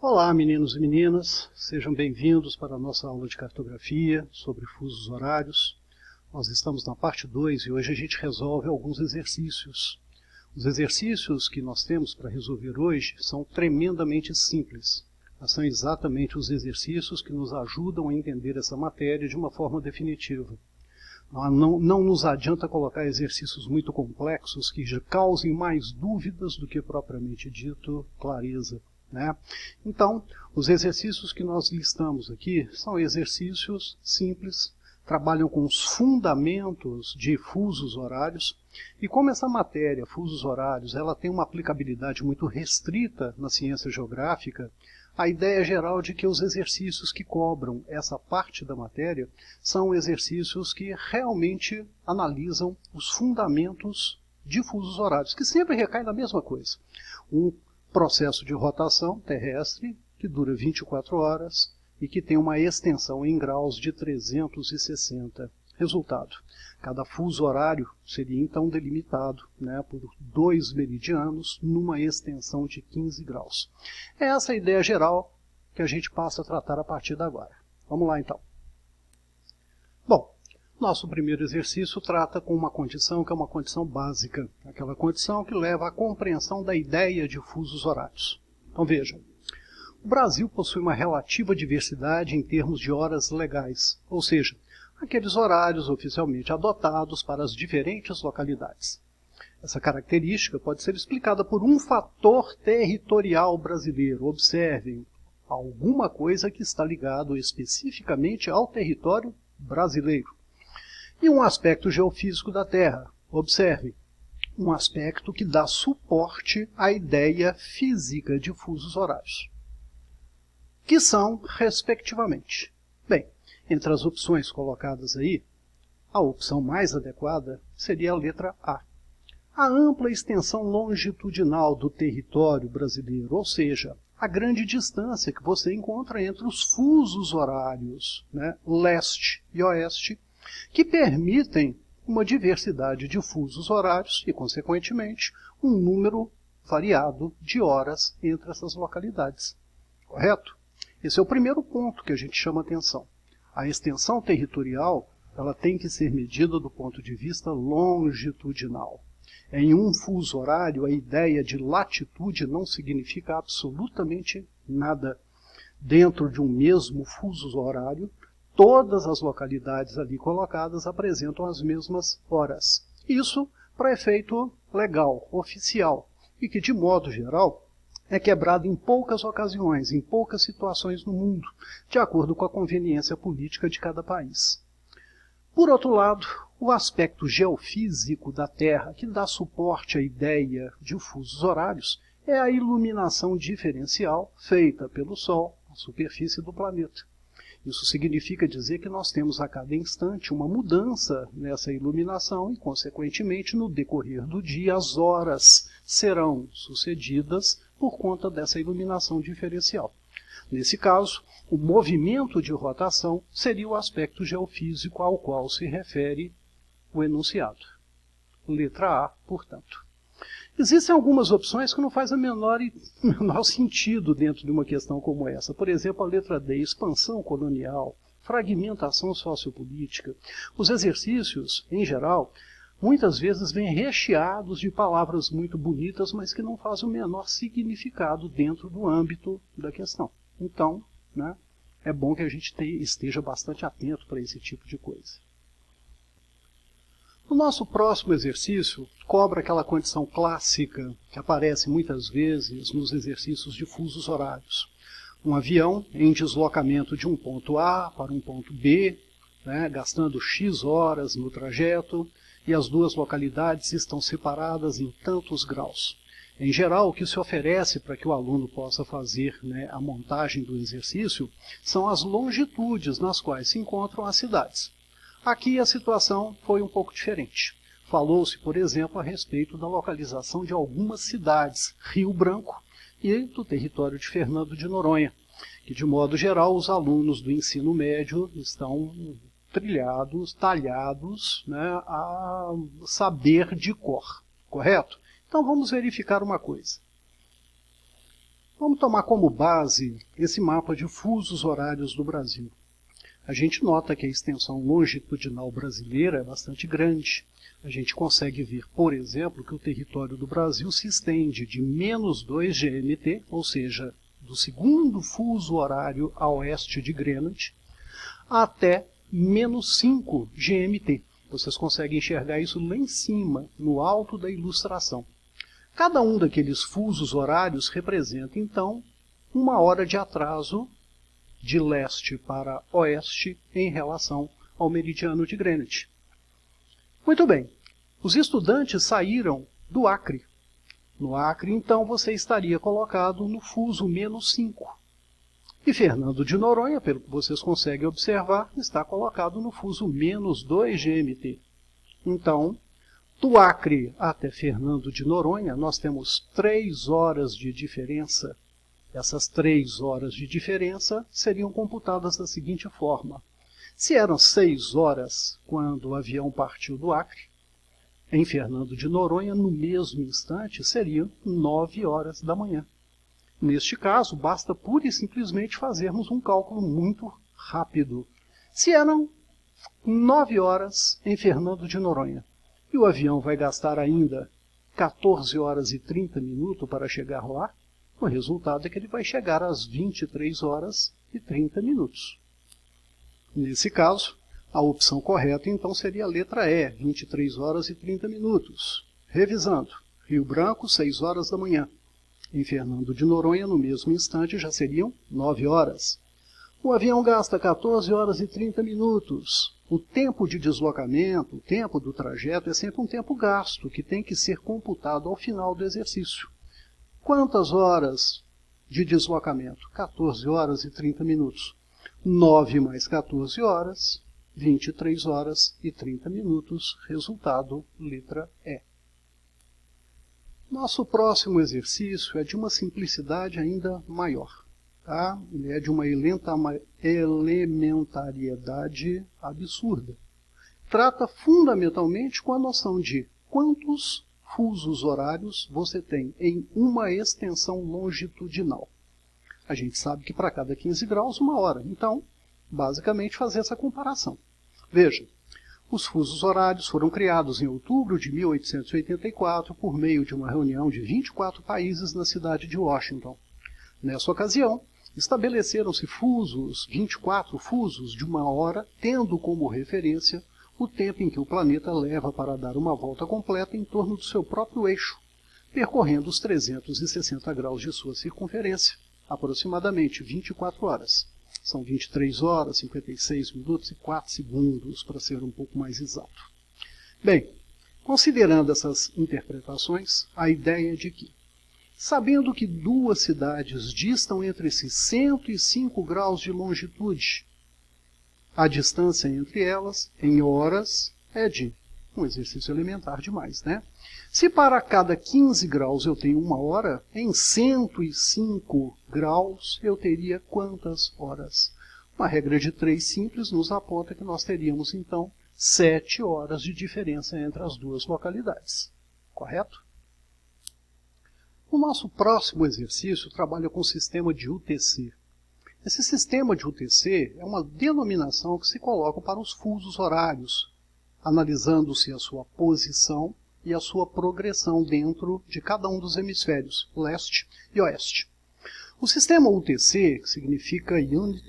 Olá, meninos e meninas, sejam bem-vindos para a nossa aula de cartografia sobre fusos horários. Nós estamos na parte 2 e hoje a gente resolve alguns exercícios. Os exercícios que nós temos para resolver hoje são tremendamente simples. São exatamente os exercícios que nos ajudam a entender essa matéria de uma forma definitiva. Não nos adianta colocar exercícios muito complexos que já causem mais dúvidas do que propriamente dito clareza. Então, os exercícios que nós listamos aqui são exercícios simples, trabalham com os fundamentos de fusos horários, e como essa matéria, fusos horários, ela tem uma aplicabilidade muito restrita na ciência geográfica, a ideia geral de que os exercícios que cobram essa parte da matéria são exercícios que realmente analisam os fundamentos de fusos horários, que sempre recaem na mesma coisa. Um processo de rotação terrestre que dura 24 horas e que tem uma extensão em graus de 360. Resultado: cada fuso horário seria então delimitado por 2 meridianos numa extensão de 15 graus. É essa a ideia geral que a gente passa a tratar a partir de agora. Vamos lá então. Bom, nosso primeiro exercício trata com uma condição que é uma condição básica, aquela condição que leva à compreensão da ideia de fusos horários. Então vejam, o Brasil possui uma relativa diversidade em termos de horas legais, ou seja, aqueles horários oficialmente adotados para as diferentes localidades. Essa característica pode ser explicada por um fator territorial brasileiro. Observem, alguma coisa que está ligado especificamente ao território brasileiro. E um aspecto geofísico da Terra. Observe, um aspecto que dá suporte à ideia física de fusos horários, que são, respectivamente. Bem, entre as opções colocadas aí, a opção mais adequada seria a letra A. A ampla extensão longitudinal do território brasileiro, ou seja, a grande distância que você encontra entre os fusos horários, leste e oeste, que permitem uma diversidade de fusos horários e, consequentemente, um número variado de horas entre essas localidades. Correto? Esse é o primeiro ponto que a gente chama atenção. A extensão territorial ela tem que ser medida do ponto de vista longitudinal. Em um fuso horário, a ideia de latitude não significa absolutamente nada. Dentro de um mesmo fuso horário, todas as localidades ali colocadas apresentam as mesmas horas. Isso para efeito legal, oficial, e que, de modo geral, é quebrado em poucas ocasiões, em poucas situações no mundo, de acordo com a conveniência política de cada país. Por outro lado, o aspecto geofísico da Terra, que dá suporte à ideia de fusos horários, é a iluminação diferencial feita pelo Sol na superfície do planeta. Isso significa dizer que nós temos a cada instante uma mudança nessa iluminação e, consequentemente, no decorrer do dia, as horas serão sucedidas por conta dessa iluminação diferencial. Nesse caso, o movimento de rotação seria o aspecto geofísico ao qual se refere o enunciado. Letra A, portanto. Existem algumas opções que não fazem o menor sentido dentro de uma questão como essa. Por exemplo, a letra D, expansão colonial, fragmentação sociopolítica. Os exercícios, em geral, muitas vezes vêm recheados de palavras muito bonitas, mas que não fazem o menor significado dentro do âmbito da questão. Então, é bom que a gente esteja bastante atento para esse tipo de coisa. O nosso próximo exercício cobra aquela condição clássica que aparece muitas vezes nos exercícios de fusos horários. Um avião em deslocamento de um ponto A para um ponto B, gastando X horas no trajeto, e as duas localidades estão separadas em tantos graus. Em geral, o que se oferece para que o aluno possa fazer a montagem do exercício são as longitudes nas quais se encontram as cidades. Aqui a situação foi um pouco diferente. Falou-se, por exemplo, a respeito da localização de algumas cidades, Rio Branco e do território de Fernando de Noronha, que, de modo geral, os alunos do ensino médio estão talhados a saber de cor, correto? Então vamos verificar uma coisa. Vamos tomar como base esse mapa de fusos horários do Brasil. A gente nota que a extensão longitudinal brasileira é bastante grande. A gente consegue ver, por exemplo, que o território do Brasil se estende de -2 GMT, ou seja, do segundo fuso horário a oeste de Greenwich, até -5 GMT. Vocês conseguem enxergar isso lá em cima, no alto da ilustração. Cada um daqueles fusos horários representa, então, 1 hora de atraso de leste para oeste em relação ao meridiano de Greenwich. Muito bem, os estudantes saíram do Acre. No Acre, então, você estaria colocado no fuso -5. E Fernando de Noronha, pelo que vocês conseguem observar, está colocado no fuso -2 GMT. Então, do Acre até Fernando de Noronha, nós temos 3 horas de diferença. Essas 3 horas de diferença seriam computadas da seguinte forma. Se eram 6 horas quando o avião partiu do Acre, em Fernando de Noronha, no mesmo instante, seriam 9 horas da manhã. Neste caso, basta pura e simplesmente fazermos um cálculo muito rápido. Se eram 9 horas em Fernando de Noronha, e o avião vai gastar ainda 14 horas e 30 minutos para chegar lá, o resultado é que ele vai chegar às 23 horas e 30 minutos. Nesse caso, a opção correta então seria a letra E, 23 horas e 30 minutos. Revisando, Rio Branco, 6 horas da manhã. Em Fernando de Noronha, no mesmo instante, já seriam 9 horas. O avião gasta 14 horas e 30 minutos. O tempo de deslocamento, o tempo do trajeto, é sempre um tempo gasto, que tem que ser computado ao final do exercício. Quantas horas de deslocamento? 14 horas e 30 minutos. 9 mais 14 horas, 23 horas e 30 minutos. Resultado, letra E. Nosso próximo exercício é de uma simplicidade ainda maior. Tá? Ele é de uma elementariedade absurda. Trata fundamentalmente com a noção de quantos fusos horários você tem em uma extensão longitudinal. A gente sabe que para cada 15 graus, 1 hora. Então, basicamente, fazer essa comparação. Veja, os fusos horários foram criados em outubro de 1884 por meio de uma reunião de 24 países na cidade de Washington. Nessa ocasião, estabeleceram-se 24 fusos de 1 hora, tendo como referência o tempo em que o planeta leva para dar uma volta completa em torno do seu próprio eixo, percorrendo os 360 graus de sua circunferência, aproximadamente 24 horas. São 23 horas, 56 minutos e 4 segundos, para ser um pouco mais exato. Bem, considerando essas interpretações, a ideia é de que, sabendo que 2 cidades distam entre si 105 graus de longitude, a distância entre elas, em horas, é de um exercício elementar demais, né? Se para cada 15 graus eu tenho 1 hora, em 105 graus eu teria quantas horas? Uma regra de 3 simples nos aponta que nós teríamos, então, 7 horas de diferença entre as 2 localidades. Correto? O nosso próximo exercício trabalha com o sistema de UTC. Esse sistema de UTC é uma denominação que se coloca para os fusos horários, analisando-se a sua posição e a sua progressão dentro de cada um dos hemisférios, leste e oeste. O sistema UTC, que significa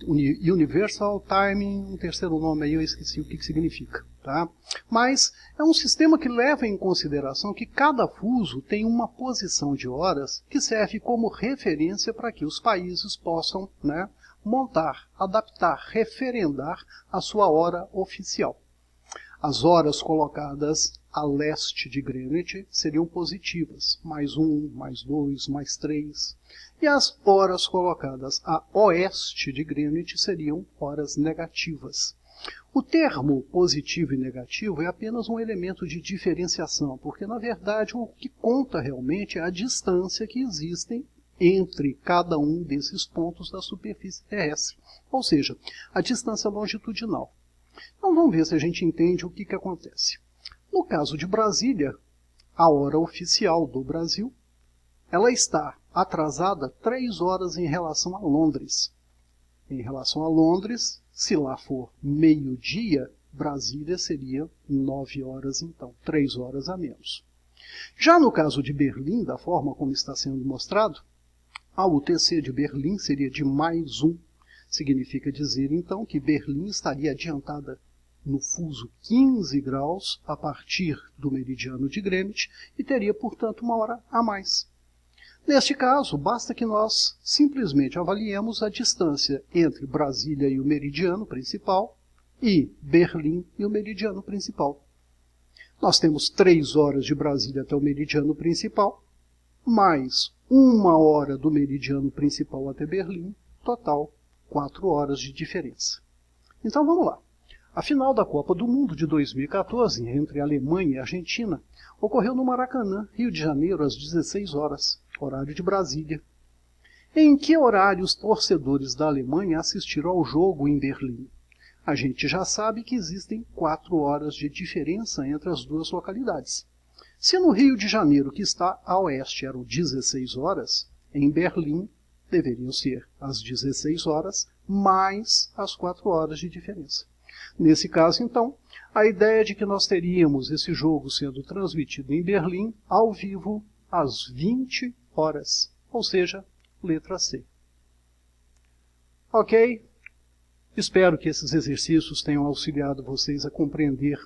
Universal Timing, um terceiro nome aí eu esqueci o que significa, tá? Mas é um sistema que leva em consideração que cada fuso tem uma posição de horas que serve como referência para que os países possam, né, montar, adaptar, referendar a sua hora oficial. As horas colocadas a leste de Greenwich seriam positivas, +1, +2, +3. E as horas colocadas a oeste de Greenwich seriam horas negativas. O termo positivo e negativo é apenas um elemento de diferenciação, porque, na verdade, o que conta realmente é a distância que existem entre cada um desses pontos da superfície terrestre, ou seja, a distância longitudinal. Então vamos ver se a gente entende o que acontece. No caso de Brasília, a hora oficial do Brasil, ela está atrasada 3 horas em relação a Londres. Em relação a Londres, se lá for meio-dia, Brasília seria 9 horas então, 3 horas a menos. Já no caso de Berlim, da forma como está sendo mostrado, a UTC de Berlim seria de mais 1. Significa dizer então que Berlim estaria adiantada no fuso 15 graus a partir do meridiano de Greenwich e teria, portanto, 1 hora a mais. Neste caso, basta que nós simplesmente avaliemos a distância entre Brasília e o meridiano principal e Berlim e o meridiano principal. Nós temos 3 horas de Brasília até o meridiano principal, mais 1 hora do meridiano principal até Berlim, total 4 horas de diferença. Então vamos lá. A final da Copa do Mundo de 2014, entre Alemanha e Argentina, ocorreu no Maracanã, Rio de Janeiro, às 16 horas, horário de Brasília. Em que horário os torcedores da Alemanha assistiram ao jogo em Berlim? A gente já sabe que existem 4 horas de diferença entre as duas localidades. Se no Rio de Janeiro, que está a oeste, eram 16 horas, em Berlim deveriam ser as 16 horas mais as 4 horas de diferença. Nesse caso, então, a ideia de que nós teríamos esse jogo sendo transmitido em Berlim ao vivo às 20 horas, ou seja, letra C. Ok? Espero que esses exercícios tenham auxiliado vocês a compreender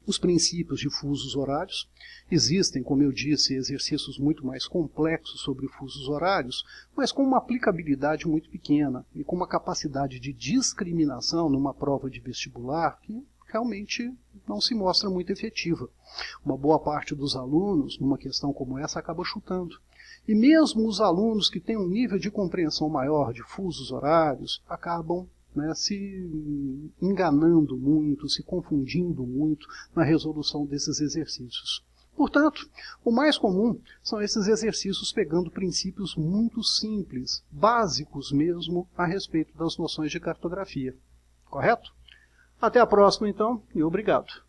os princípios de fusos horários. Existem, como eu disse, exercícios muito mais complexos sobre fusos horários, mas com uma aplicabilidade muito pequena e com uma capacidade de discriminação numa prova de vestibular que realmente não se mostra muito efetiva. Uma boa parte dos alunos, numa questão como essa, acaba chutando. E mesmo os alunos que têm um nível de compreensão maior de fusos horários acabam se enganando muito, se confundindo muito na resolução desses exercícios. Portanto, o mais comum são esses exercícios pegando princípios muito simples, básicos mesmo, a respeito das noções de cartografia. Correto? Até a próxima, então, e obrigado.